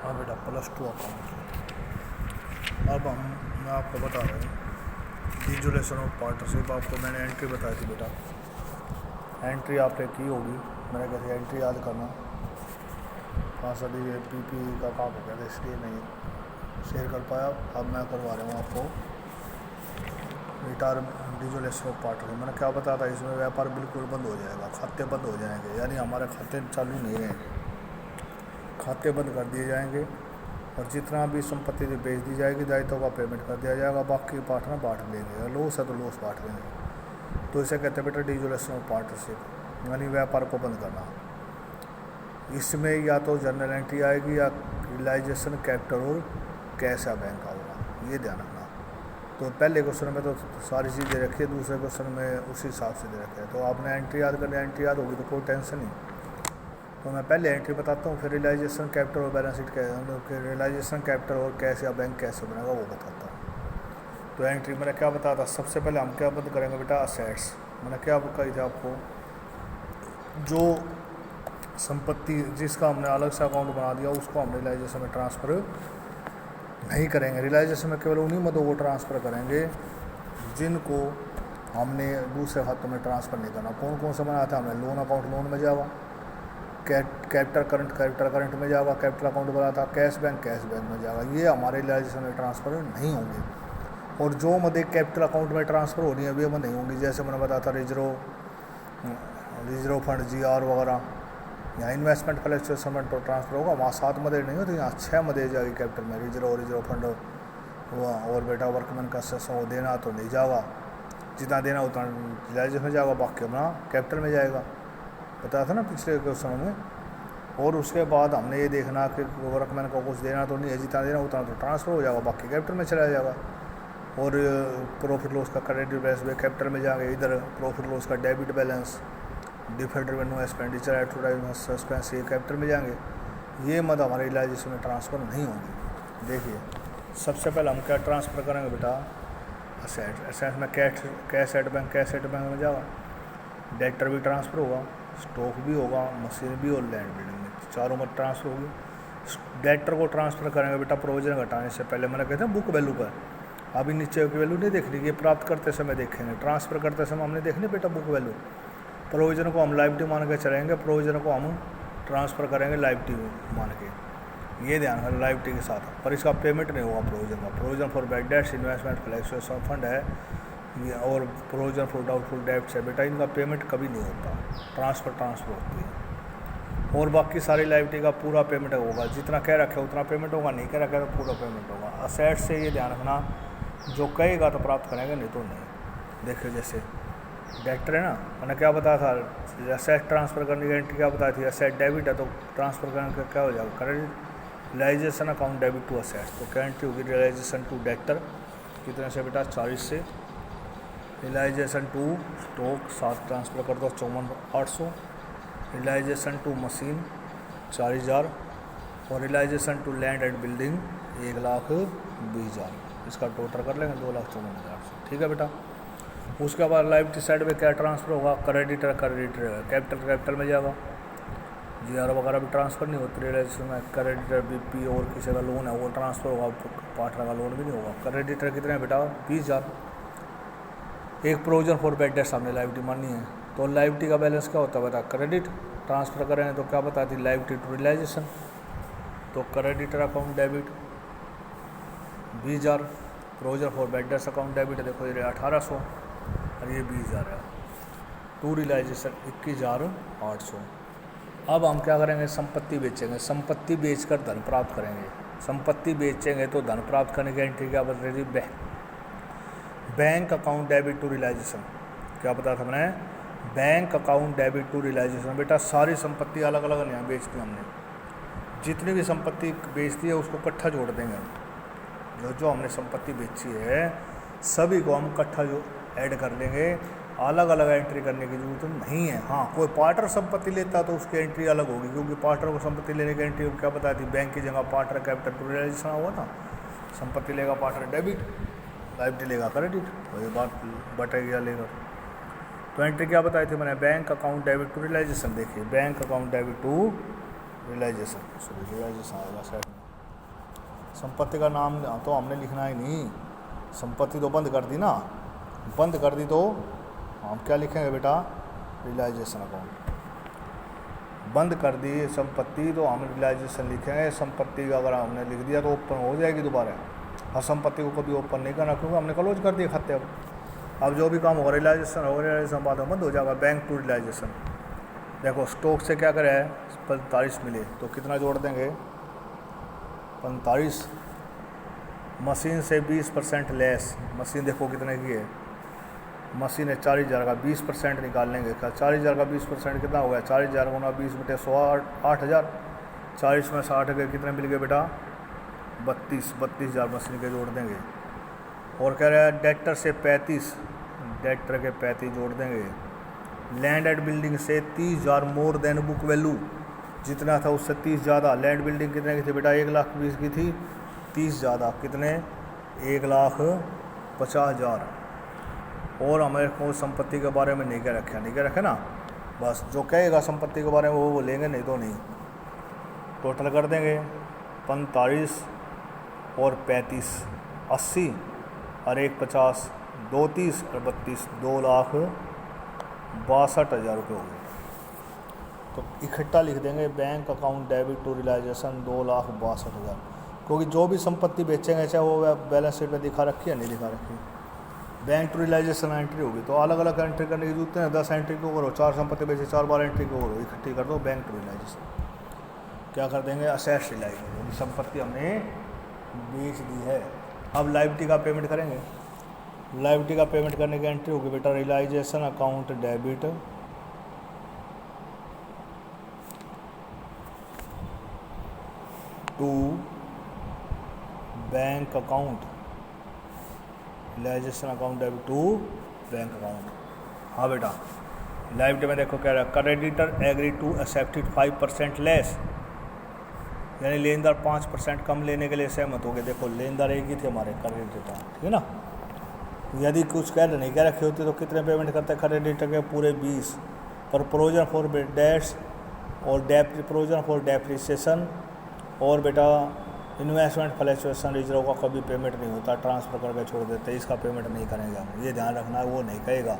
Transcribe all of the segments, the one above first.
हाँ बेटा, +2 अकाउंट। अब मैं आपको बता रहा हूँ डिजुलेशन ऑफ पार्टनरशिप। आपको मैंने एंट्री बताई थी बेटा, एंट्री आपने की होगी। मैंने कैसे एंट्री याद करना, हाँ सर ये पी का काम हो गया था इसलिए नहीं शेयर कर पाया। अब मैं करवा रहा हूँ आपको रिटायर डिजुलेशन ऑफ पार्टनरशिप। मैंने क्या बताया था, इसमें व्यापार बिल्कुल बंद हो जाएगा, खाते बंद हो जाएंगे, यानी हमारे खाते चालू नहीं रहेंगे, खाते बंद कर दिए जाएंगे। और जितना भी संपत्ति बेच दी जाएगी दायित्व का पेमेंट कर दिया जाएगा, बाकी पार्टनर बांट देंगे, लॉस है तो लॉस बांट देंगे। तो इसे कहते हैं बेटा डिजुलेशन ऑफ पार्टनरशिप, यानी व्यापार को बंद करना। इसमें या तो जर्नल एंट्री आएगी या रियलाइजेशन कैपिटल और कैश या बैंक होगा, ये ध्यान रखना। तो पहले क्वेश्चन में तो सारी चीज़ दे रखी है, दूसरे क्वेश्चन में उसी हिसाब से दे रखे हैं। तो आपने एंट्री याद करनी, एंट्री याद होगी तो कोई टेंशन नहीं। तो मैं पहले एंट्री बताता हूँ, फिर रियलाइजेशन कैपिटल और बैलेंस शीट कैसे, रियलाइजेशन कैपिटल और कैश या बैंक कैसे बनेगा वो बताता हूँ। तो एंट्री मैंने क्या बताया था, सबसे पहले हम क्या बंद करेंगे बेटा, असेट्स। मैंने क्या कही थी आपको, जो संपत्ति जिसका हमने अलग से अकाउंट बना दिया उसको हम रियलाइजेशन में ट्रांसफ़र नहीं करेंगे। रियलाइजेशन में केवल उन्हीं मदों को ट्रांसफ़र करेंगे जिनको हमने दूसरे खातों में ट्रांसफ़र नहीं करना। कौन कौन सा बनाया था हमने, लोन अकाउंट लोन में जाएगा, कैपिटल करंट में जाएगा, कैपिटल अकाउंट बना था, कैश बैंक में जाएगा, ये हमारे रियलाइजेशन में ट्रांसफ़र नहीं होंगे। और जो मदे कैपिटल अकाउंट में ट्रांसफ़र हो रही है वे नहीं होंगी, जैसे मैंने बताया था रिजर्व फंड GR वगैरह, यहाँ इन्वेस्टमेंट फ्लक्चुएशन में तो ट्रांसफ़र होगा, वहाँ 7 मदे नहीं होती, यहाँ 6 मदे जाएगी कैपिटल में, रिजर्व फंड और बेटा वर्कमैन का सेशन वो देना तो नहीं जाएगा, जितना देना उतना रियलाइजेशन में जाएगा, बाकी अपना कैपिटल में जाएगा, बताया था ना पिछले क्वेश्चन में। और उसके बाद हमने ये देखना कि वर्कमैन को कुछ देना तो नहीं है, जितना देना उतना तो ट्रांसफ़र हो जाएगा, बाकी कैपिटल में चला जाएगा। और प्रॉफिट लॉस का क्रेडिट बैलेंस भी कैपिटल में जाएंगे, इधर प्रॉफिट लॉस का debit balance, deferred revenue expenditure advertisement suspense, ये कैपिटल में जाएंगे। ये मद हमारे रियलाइजेशन में ट्रांसफ़र नहीं होंगी। देखिए सबसे पहले हम क्या ट्रांसफ़र करेंगे बेटा, असेट में कैश एट बैंक में जाएगा, डेटर भी ट्रांसफ़र होगा, स्टॉक भी होगा, मशीन भी और लैंड बिल्डिंग में, चारों मत ट्रांसफ़र होगी। डेटर को ट्रांसफ़र करेंगे बेटा प्रोविजन घटाने से पहले, मैंने कहते हैं बुक वैल्यू पर, अभी नीचे की वैल्यू नहीं देखनी, ये प्राप्त करते समय देखेंगे, ट्रांसफ़र करते समय हमने देखनी बेटा बुक वैल्यू। प्रोविजन को हम लाइबिलिटी मान के चलेंगे, प्रोविजन को हम ट्रांसफ़र करेंगे लाइबिलिटी मान के, ये ध्यान है लाइबिलिटी के साथ, पर इसका पेमेंट नहीं होगा प्रोविजन का। Provision for bad debts, investment fluctuation fund है ये, और प्रोविजन फॉर डाउटफुल डेट्स है बेटा, इनका पेमेंट कभी नहीं होता, ट्रांसफ़र होती है। और बाकी सारी लाइबिलिटी का पूरा पेमेंट होगा, जितना कह रखे उतना पेमेंट होगा, नहीं कह रखे तो पूरा पेमेंट होगा। असेट से ये ध्यान रखना, जो कहेगा तो प्राप्त करेंगे, नहीं तो नहीं। देखिए जैसे डेटर है ना, मैंने क्या बताया था, असेट ट्रांसफ़र करने की एंट्री क्या बताई थी, असेट डेबिट है तो ट्रांसफ़र करने का क्या हो जाएगा, credit realisation account debit to assets. तो क्या एंट्री होगी, रियलाइजेशन टू डेटर कितने से बेटा 40 से, रियलाइजेशन टू स्टॉक 7 ट्रांसफ़र कर दो 54,800, रियलाइजेशन टू मशीन 40,000 और realisation to land and building 1,20,000। इसका टोटल कर लेंगे 2,54,800, ठीक है बेटा। उसके बाद लाइबिलिटी साइड में क्या ट्रांसफ़र होगा, क्रेडिटर कैपिटल में जाएगा, GR वगैरह भी ट्रांसफ़र नहीं होती रियलाइजेशन में। क्रेडिटर BP और किसी का लोन है वो ट्रांसफ़र होगा, पार्टनर का लोन भी नहीं होगा। क्रेडिटर कितने हैं बेटा 20,000। एक प्रोविजन फॉर बैड डेट्स हमने लाइबिलिटी मानी है, तो लाइबिलिटी का बैलेंस क्या होता है बेटा, क्रेडिट ट्रांसफ़र करेंगे तो क्या बताती लाइबिलिटी टू रियलाइजेशन, तो creditor account debit 20,000, provision for bad debts account debit है, देखो ये 1,800 और ये 20,000 है, टू रियलाइजेशन 21,800। अब हम क्या करेंगे, संपत्ति बेचेंगे, संपत्ति बेचकर धन प्राप्त करेंगे। संपत्ति बेचेंगे तो धन प्राप्त करने की एंट्री क्या बता रही थी, bank account debit to realisation. क्या बताया था मैंने, bank account debit to realisation. बेटा सारी संपत्ति अलग अलग नहीं बेचती हमने, जितनी भी संपत्ति बेचती है उसको इकट्ठा जोड़ देंगे। जो हमने संपत्ति बेची है सभी को हम इकट्ठा जो ऐड कर लेंगे, अलग अलग एंट्री करने की जरूरत नहीं है। हाँ कोई पार्टनर संपत्ति लेता तो उसकी एंट्री अलग होगी, क्योंकि पार्टनर को संपत्ति लेने की एंट्री क्या बताई थी, बैंक की जगह पार्टनर कैपिटल टू रियलाइजेशन हुआ ना, संपत्ति लेगा पार्टनर डेबिट, लाइबिलिटी लेगा क्रेडिट, तो ये बात बटेगा लेगा। तो एंट्री क्या बताई थी मैंने, bank account debit to realisation. देखिए bank account debit to realisation, sorry realisation आएगा साइड में, संपत्ति का नाम तो हमने लिखना ही नहीं, संपत्ति तो बंद कर दी ना, बंद कर दी तो हम क्या लिखेंगे बेटा, रियलाइजेशन अकाउंट। बंद कर दी संपत्ति तो हम रियलाइजेशन लिखेंगे। संपत्ति का अगर हमने लिख दिया तो ओपन हो जाएगी दोबारा, और संपत्ति को कभी ओपन नहीं करना क्योंकि हमने क्लोज कर दिए खाते। अब जो भी काम होगा रियलाइजेशन होगा, रियलाइजेशन बाद में बंद हो जाएगा। बैंक टू रियलाइजेशन, देखो स्टॉक से क्या करे है 45 मिले तो कितना जोड़ देंगे 45। मशीन से 20% लेस, मशीन देखो कितने की है, मशीन है 40,000 का, 20% निकाल लेंगे। 40,000 का 20% कितना हो गया, 40,000 गुना 20/100 8,000। 40 में 60 के कितने मिल गए बेटा 32,000 मशीन के जोड़ देंगे। और कह रहा है डेटर से 35, डेटर के 35 जोड़ देंगे। लैंड एंड बिल्डिंग से 30,000 मोर देन बुक वैल्यू, जितना था उससे 30 ज़्यादा। लैंड बिल्डिंग कितने की थी बेटा 1,20,000 की थी, 30 ज़्यादा कितने 1,50,000। और हमारे को संपत्ति के बारे में नहीं कह रखे, नहीं कह रखे ना, बस जो कहेगा संपत्ति के बारे में वो लेंगे, नहीं तो नहीं। टोटल कर देंगे 45 और 35 80 और 1,50 2 30 और 32 2,62,000 रुपये हो गए। तो इकट्ठा लिख देंगे bank account debit to realisation 2,62,000, क्योंकि जो भी संपत्ति बेचेंगे चाहे वो बैलेंस शीट में दिखा रखी है नहीं दिखा रखी, बैंक टू रियलाइजेशन एंट्री होगी। तो अलग अलग एंट्री करने की जरूरत है, 10 एंट्री को करो, 4 संपत्ति बेचे 4 बार एंट्री को करो, इकट्ठी कर दो बैंक टू रियलाइजेशन। क्या कर देंगे असेट्स रियलाइजेशन, संपत्ति हमने बेच दी है। अब लायबिलिटी का पेमेंट करेंगे। लायबिलिटी का पेमेंट करने की एंट्री होगी बेटा realisation account debit to bank account, realisation account debit to bank account. हाँ बेटा लायबिलिटी में देखो कह रहा है creditor agree to accepted 5% less, यानी लेनदार 5% कम लेने के लिए सहमत हो गए। देखो लेनदार एक ही थे हमारे क्रेडिटर, ठीक है ना। यदि कुछ कह नहीं कह रखे होते तो कितने पेमेंट करते हैं क्रेडिटर के पूरे 20 पर प्रोविजन फॉर डेट्स और प्रोविजन फॉर डेप्रिसिएशन और बेटा इन्वेस्टमेंट फ्लक्चुएशन रिजर्व का कभी पेमेंट नहीं होता, ट्रांसफ़र करके छोड़ देते, इसका पेमेंट नहीं करेंगे हम, ये ध्यान रखना है। वो नहीं कहेगा,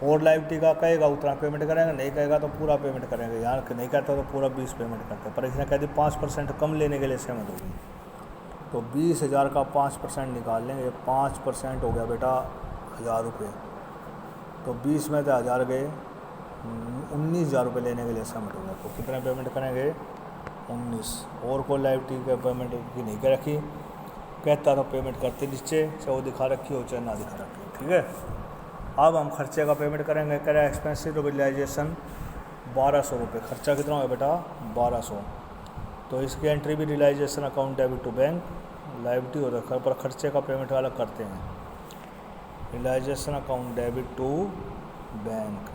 और लायबिलिटी का कहेगा उतना पेमेंट करेंगे, नहीं कहेगा तो पूरा पेमेंट करेंगे। यहाँ नहीं कहता तो पूरा 20 पेमेंट करते, पर इसने कह दी 5% कम लेने के लिए सहमत होगी। तो 20,000 का 5% निकाल लेंगे, 5% हो गया बेटा 1,000 रुपये। तो 20 में तो 1,000 गए, 19,000 रुपये लेने के लिए सहमत हो गया। तो कितने पेमेंट करेंगे 19। और कोई लायबिलिटी का पेमेंट की नहीं कर रखी, कहता तो पेमेंट करते नीचे, चाहे वो दिखा रखी हो चाहे ना दिखा रखी हो, ठीक है। अब हम खर्चे का पेमेंट करेंगे। कह रहा है एक्सपेंसिव रियलाइजेशन 1,200 रुपये, खर्चा कितना होगा बेटा 1,200। तो इसकी एंट्री भी realisation account debit to bank, liability हो रखा है पर खर्चे का पेमेंट अलग करते हैं। Realisation account debit to bank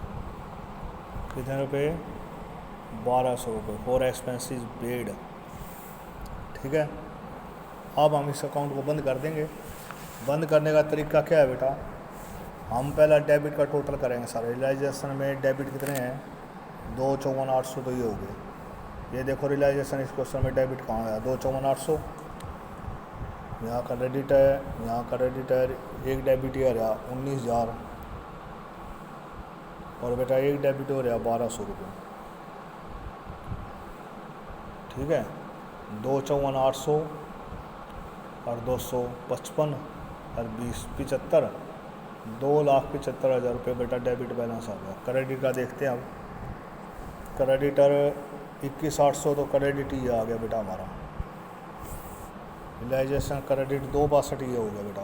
कितने रुपये 1,200 रुपये फॉर एक्सपेंसिस पेड, ठीक है। अब हम इस अकाउंट को बंद कर देंगे। बंद करने का तरीका क्या है बेटा, हम पहला डेबिट का टोटल करेंगे सारे। रियलाइजेशन में डेबिट कितने हैं 254,800, तो ये हो गए। ये देखो रियलाइजेशन इस क्वेश्चन में डेबिट कहाँ गया 254,800, यहाँ का क्रेडिट है, यहाँ का क्रेडिट है, एक डेबिट हो रहा 19,000 और बेटा एक डेबिट हो रहा 1,200 रुपये, ठीक है। 254,800 और 255 और 20 75, 2,75,000 रुपये बेटा डेबिट बैलेंस आ गया। क्रेडिट का देखते हैं अब, क्रेडिटर 21,800 तो क्रेडिट ही आ गया बेटा हमारा। रियलाइजेशन क्रेडिट 2,62 ये हो गया बेटा,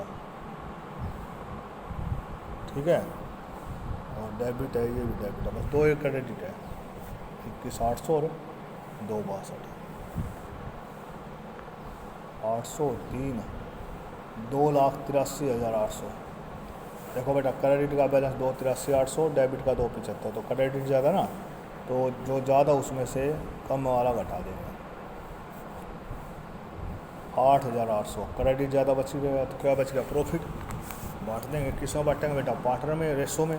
ठीक है। और डेबिट है, ये भी डेबिट है, बस 2 एक क्रेडिट है 21,800 और 2,62 803 2,83,800। देखो बेटा क्रेडिट का बैलेंस 2,83,800, डेबिट का 2,75, तो क्रेडिट ज़्यादा ना, तो जो ज़्यादा उसमें से कम वाला घटा देंगे। 8,800 क्रेडिट ज़्यादा बच गया तो क्या बच गया प्रॉफिट, बांट देंगे। किसमें बांटेंगे बेटा पार्टनर में, रेशो में।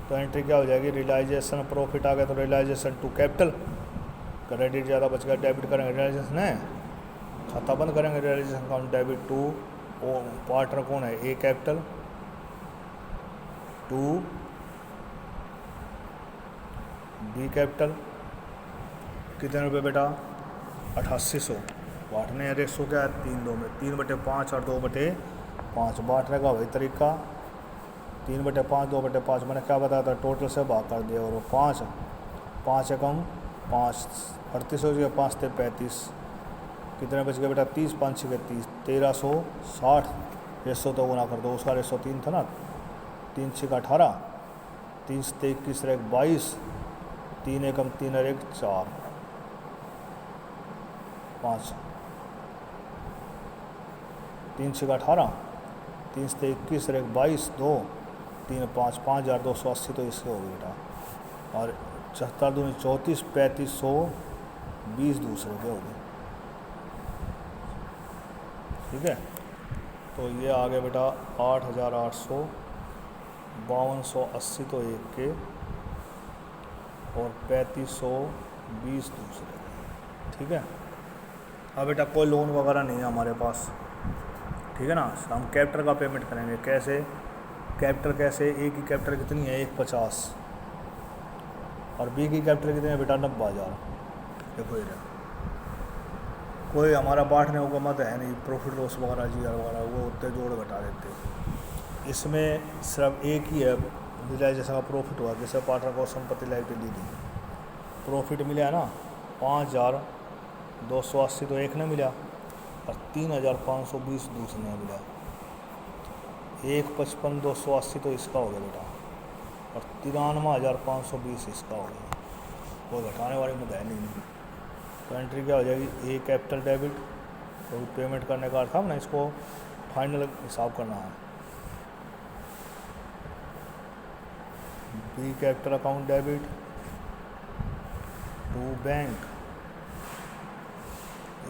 तो एंट्री क्या हो जाएगी रियलाइजेशन प्रॉफिट आ गया तो रियलाइजेशन टू कैपिटल, क्रेडिट ज़्यादा बच गया डेबिट करेंगे रियलाइजेशन है खाता बंद करेंगे। Realisation account debit to, partner कौन है, A capital, to B capital. कितने रुपये बेटा, 8800। बांटने हैं रेशो क्या है, 3-2 में, 3/5 और 2/5। बांटने का वही तरीका, 3/5 2/5। मैंने क्या बताया था, टोटल से भाग कर दिया। और 5 एकम 5, 38 हो गया, 5 × 35, कितने बच गए बेटा, 30, 5 × 6 = 30, 1360। रेशो तो गुना कर दो, उसका रेशो 3 था ना, 3 × 6 = 18, 3 × 3 = 21, 22, 3 एकम 3 और 1 4, 5, 3 × 6 = 18, 3 × 3 = 21 और 1 22, 2 3 5 5280 तो इसके हो गए बेटा। और 74 दूनी 34, 3520 दूसरे के हो गए। ठीक है, तो ये आ गया बेटा 8800, 5280 तो एक के, और 3520 दूसरे। ठीक है, अब बेटा कोई लोन वगैरह नहीं है हमारे पास। ठीक है ना, हम कैपिटल का पेमेंट करेंगे। कैसे कैपिटल, कैसे, ए की कैपिटल कितनी है, 150, और बी की कैपिटल कितनी है बेटा, 90,000। देखो ये कोई हमारा बांटने होगा मत है नहीं, प्रॉफिट लॉस वगैरह जीआर वगैरह वो उतने जोड़ घटा देते। इसमें सिर्फ एक ही है रियलाइजेशन का प्रॉफिट हुआ, जैसे पार्टनर को संपत्ति लाइबिलिटी दी, प्रॉफिट मिला है ना 5280 तो एक ने मिला, और 3520 दूसरे ने मिला। 155,280 तो इसका हो गया बेटा, और 93,520 इसका हो गया। वो घटाने वाली मुद्दा है नहीं। तो एंट्री क्या हो जाएगी, ए कैपिटल डेबिट, तो पेमेंट करने का अर्थ था ना, इसको फाइनल हिसाब करना है। B capital account debit to bank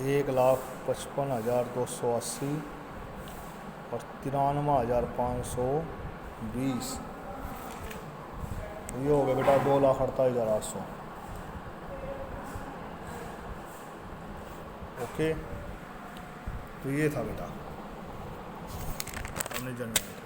1,55,280 और 93,520, ये हो गया बेटा 2,48,800। ओके, तो ये था बेटा हमने जनरल